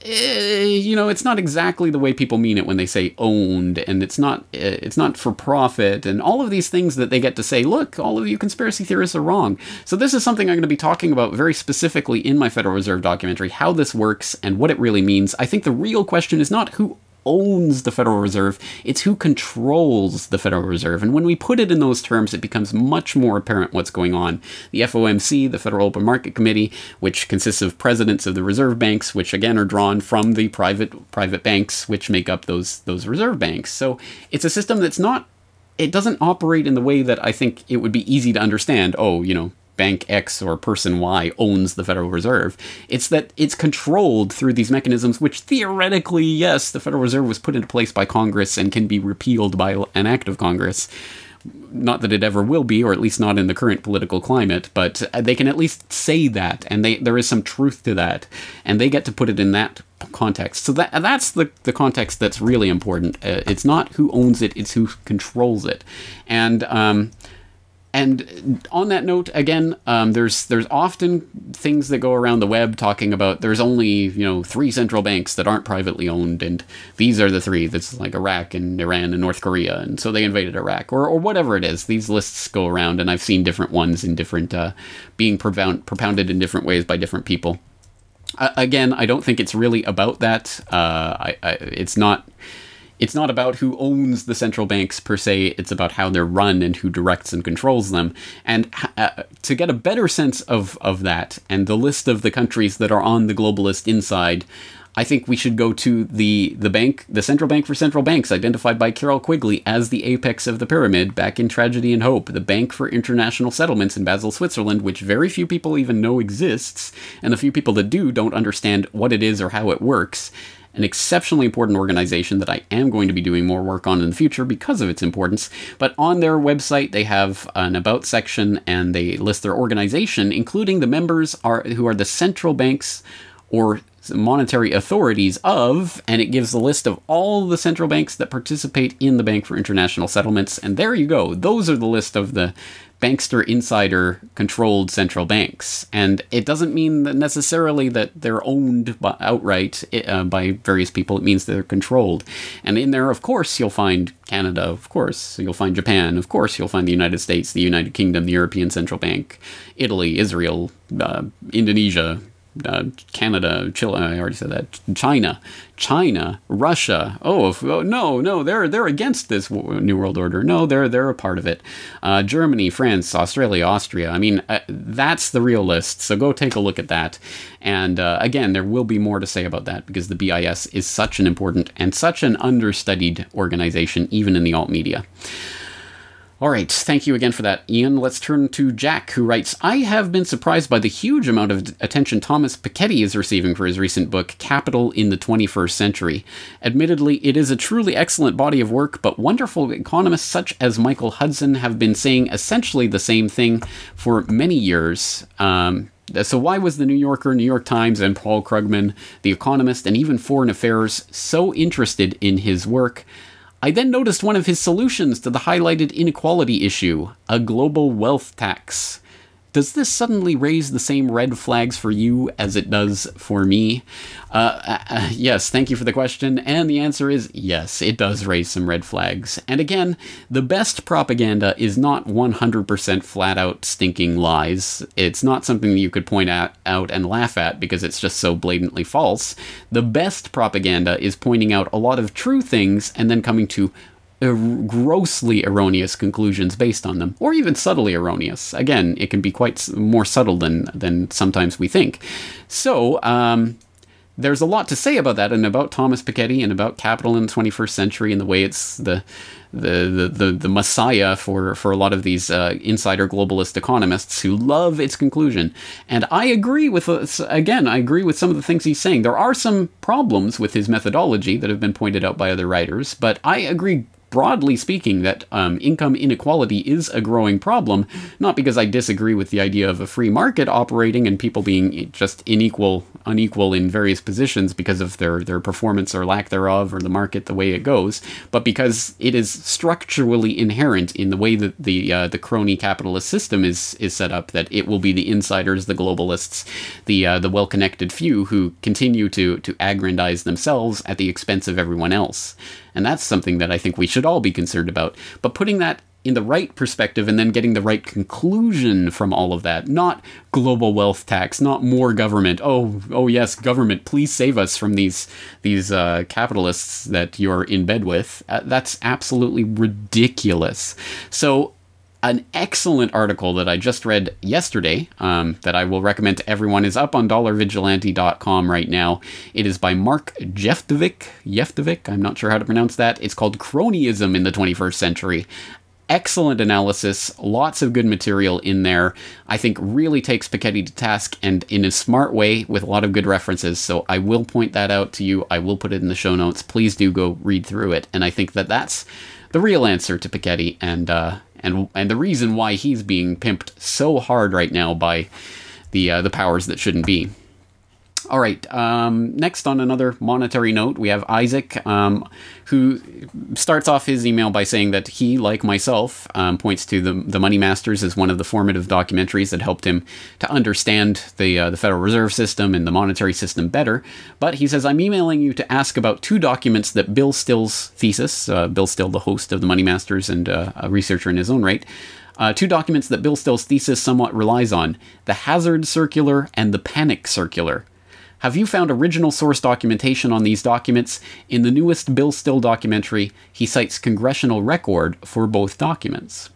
S2: you know, it's not exactly the way people mean it when they say owned, and it's not for profit, and all of these things that they get to say, look, all of you conspiracy theorists are wrong. So this is something I'm going to be talking about very specifically in my Federal Reserve documentary, how this works and what it really means. I think the real question is not who owns the Federal Reserve, it's who controls the Federal Reserve. And when we put it in those terms, it becomes much more apparent what's going on. The FOMC, the Federal Open Market Committee, which consists of presidents of the reserve banks, which again are drawn from the private banks, which make up those reserve banks. So it's a system that's not, it doesn't operate in the way that I think it would be easy to understand. Oh, you know, Bank X or person Y owns the Federal Reserve. It's that it's controlled through these mechanisms, which theoretically, yes, the Federal Reserve was put into place by Congress and can be repealed by an act of Congress. Not that it ever will be, or at least not in the current political climate, but they can at least say that, and there is some truth to that, and they get to put it in that context. So that's the context that's really important. It's not who owns it, it's who controls it. And And on that note, again, there's often things that go around the web talking about there's only 3 central banks that aren't privately owned, and these are the 3. That's like Iraq and Iran and North Korea, and so they invaded Iraq, or whatever it is. These lists go around, and I've seen different ones in different being propounded in different ways by different people. Again, I don't think it's really about that. It's not about who owns the central banks per se, it's about how they're run and who directs and controls them. And to get a better sense of that, and the list of the countries that are on the globalist inside, I think we should go to the central bank for central banks, identified by Carol Quigley as the apex of the pyramid back in Tragedy and Hope, the Bank for International Settlements in Basel, Switzerland, which very few people even know exists, and the few people that do don't understand what it is or how it works. An exceptionally important organization that I am going to be doing more work on in the future because of its importance. But on their website, they have an About section, and they list their organization, including the members who are the central banks or monetary authorities of, and it gives the list of all the central banks that participate in the Bank for International Settlements. And there you go. Those are the list of the bankster insider controlled central banks. And it doesn't mean that necessarily that they're owned outright by various people. It means they're controlled. And in there, of course, you'll find Canada, of course, you'll find Japan, of course, you'll find the United States, the United Kingdom, the European Central Bank, Italy, Israel, Indonesia, Canada, Chile, I already said that, China, Russia. No, they're against this New World Order. No, they're a part of it. Germany, France, Australia, Austria. I mean, that's the real list. So go take a look at that. And again, there will be more to say about that because the BIS is such an important and such an understudied organization, even in the alt media. All right, thank you again for that, Ian. Let's turn to Jack, who writes, I have been surprised by the huge amount of attention Thomas Piketty is receiving for his recent book, Capital in the 21st Century. Admittedly, it is a truly excellent body of work, but wonderful economists such as Michael Hudson have been saying essentially the same thing for many years. So why was the New Yorker, New York Times, and Paul Krugman, The Economist, and even Foreign Affairs so interested in his work? I then noticed one of his solutions to the highlighted inequality issue, a global wealth tax. Does this suddenly raise the same red flags for you as it does for me? Yes, thank you for the question, and the answer is yes, it does raise some red flags. And again, the best propaganda is not 100% flat-out stinking lies. It's not something that you could point out and laugh at because it's just so blatantly false. The best propaganda is pointing out a lot of true things and then coming to grossly erroneous conclusions based on them, or even subtly erroneous. Again, it can be quite more subtle than sometimes we think. So, there's a lot to say about that, and about Thomas Piketty, and about capital in the 21st century, and the way it's the messiah for a lot of these insider globalist economists who love its conclusion. And I agree with, I agree with some of the things he's saying. There are some problems with his methodology that have been pointed out by other writers, but I agree broadly speaking, that income inequality is a growing problem, not because I disagree with the idea of a free market operating and people being just unequal in various positions because of their performance or lack thereof, or the market the way it goes, but because it is structurally inherent in the way that the crony capitalist system is set up, that it will be the insiders, the globalists, the well-connected few who continue to aggrandize themselves at the expense of everyone else. And that's something that I think we should all be concerned about. But putting that in the right perspective and then getting the right conclusion from all of that. Not global wealth tax, not more government. Oh yes, government, please save us from these capitalists that you're in bed with. That's absolutely ridiculous. So an excellent article that I just read yesterday that I will recommend to everyone is up on dollarvigilante.com right now. It is by Mark Jeftovic. I'm not sure how to pronounce that. It's called Cronyism in the 21st Century. Excellent analysis, lots of good material in there. I think really takes Piketty to task, and in a smart way with a lot of good references. So I will point that out to you. I will put it in the show notes. Please do go read through it. And I think that that's the real answer to Piketty, and the reason why he's being pimped so hard right now by the powers that shouldn't be. All right. Next, on another monetary note, we have Isaac, who starts off his email by saying that he, like myself, points to the Money Masters as one of the formative documentaries that helped him to understand the Federal Reserve System and the monetary system better. But he says, I'm emailing you to ask about two documents that Bill Still's thesis, Bill Still, the host of the Money Masters and a researcher in his own right, two documents that Bill Still's thesis somewhat relies on, the Hazard Circular and the Panic Circular. Have you found original source documentation on these documents? In the newest Bill Still documentary, he cites congressional record for both documents.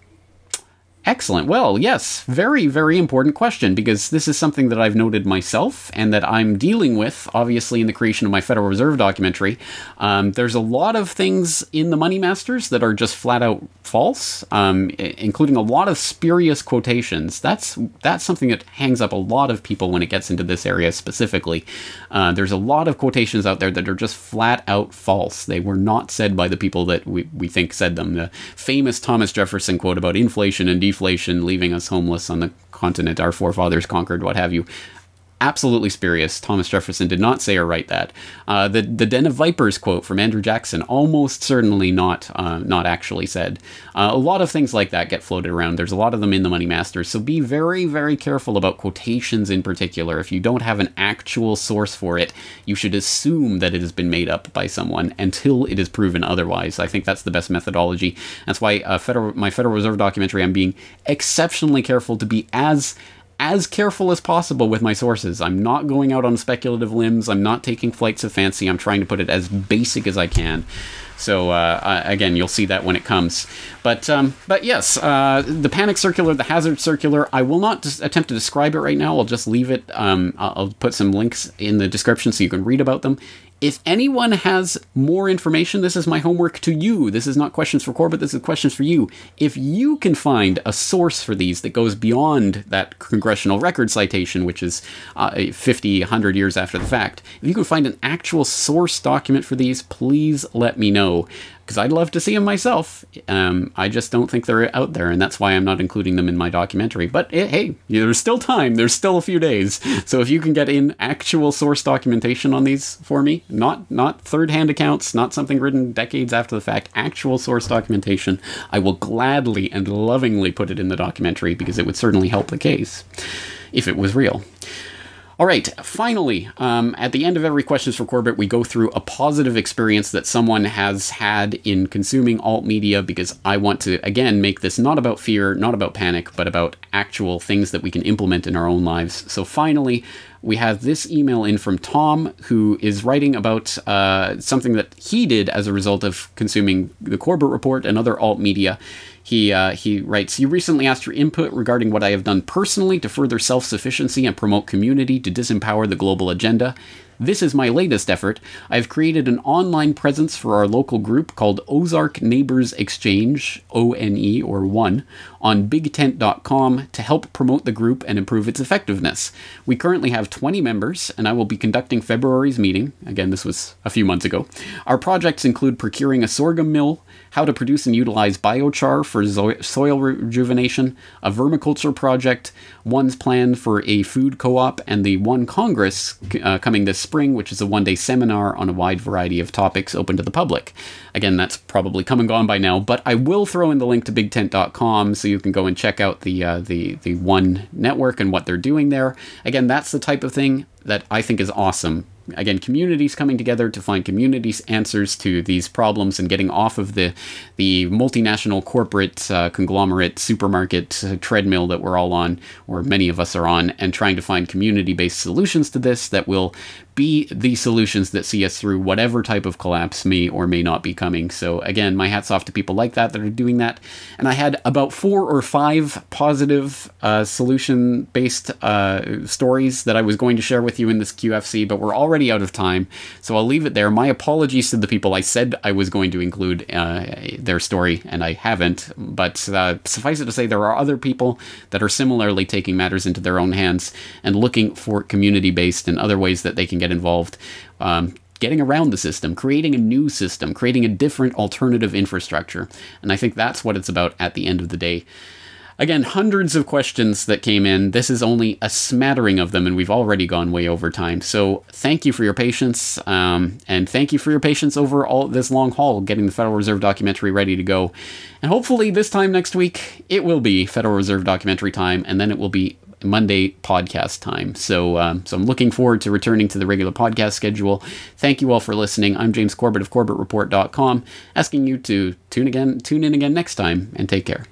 S2: Excellent. Well, yes, very, very important question, because this is something that I've noted myself and that I'm dealing with, obviously, in the creation of my Federal Reserve documentary. There's a lot of things in the Money Masters that are just flat out false, including a lot of spurious quotations. That's something that hangs up a lot of people when it gets into this area specifically. There's a lot of quotations out there that are just flat out false. They were not said by the people that we think said them. The famous Thomas Jefferson quote about inflation and deflation leaving us homeless on the continent our forefathers conquered, what have you. Absolutely spurious. Thomas Jefferson did not say or write that. The Den of Vipers quote from Andrew Jackson, almost certainly not actually said. A lot of things like that get floated around. There's a lot of them in the Money Masters, so be very, very careful about quotations in particular. If you don't have an actual source for it, you should assume that it has been made up by someone until it is proven otherwise. I think that's the best methodology. That's why my Federal Reserve documentary, I'm being exceptionally careful to be as careful as possible with my sources. I'm not going out on speculative limbs. I'm not taking flights of fancy. I'm trying to put it as basic as I can. So, again, you'll see that when it comes. But yes, the Panic Circular, the Hazard Circular, I will not attempt to describe it right now. I'll just leave it. I'll put some links in the description so you can read about them. If anyone has more information, this is my homework to you. This is not questions for Corbett, this is questions for you. If you can find a source for these that goes beyond that congressional record citation, which is 50, 100 years after the fact, if you can find an actual source document for these, please let me know. Because I'd love to see them myself. I just don't think they're out there, and that's why I'm not including them in my documentary. But hey, there's still time. There's still a few days. So if you can get in actual source documentation on these for me, not third-hand accounts, not something written decades after the fact, actual source documentation, I will gladly and lovingly put it in the documentary, because it would certainly help the case if it was real. All right, finally, at the end of every Questions for Corbett, we go through a positive experience that someone has had in consuming alt media, because I want to, again, make this not about fear, not about panic, but about actual things that we can implement in our own lives. So finally, we have this email in from Tom, who is writing about something that he did as a result of consuming the Corbett Report and other alt media. He writes, you recently asked for input regarding what I have done personally to further self-sufficiency and promote community to disempower the global agenda. This is my latest effort. I've created an online presence for our local group called Ozark Neighbors Exchange, ONE or one, on bigtent.com to help promote the group and improve its effectiveness. We currently have 20 members, and I will be conducting February's meeting. Again, this was a few months ago. Our projects include procuring a sorghum mill, how to produce and utilize biochar for soil rejuvenation, a vermiculture project, one's plan for a food co-op, and the One Congress coming this spring, which is a one-day seminar on a wide variety of topics open to the public. Again, that's probably come and gone by now, but I will throw in the link to bigtent.com so you can go and check out the One Network and what they're doing there. Again, that's the type of thing that I think is awesome. Again, communities coming together to find communities' answers to these problems and getting off of the multinational corporate conglomerate supermarket treadmill that we're all on, or many of us are on, and trying to find community-based solutions to this that will be the solutions that see us through whatever type of collapse may or may not be coming. So again, my hat's off to people like that are doing that. And I had about 4 or 5 positive solution-based stories that I was going to share with you in this QFC, but we're already out of time, so I'll leave it there. My apologies to the people I said I was going to include their story, and I haven't, but suffice it to say there are other people that are similarly taking matters into their own hands and looking for community-based and other ways that they can get involved, getting around the system, creating a new system, creating a different alternative infrastructure. And I think that's what it's about at the end of the day. Again, hundreds of questions that came in. This is only a smattering of them, and we've already gone way over time. So thank you for your patience, and thank you for your patience over all this long haul, getting the Federal Reserve documentary ready to go. And hopefully this time next week, it will be Federal Reserve documentary time, and then it will be Monday podcast time. So I'm looking forward to returning to the regular podcast schedule. Thank you all for listening. I'm James Corbett of CorbettReport.com, asking you to tune in again next time, and take care.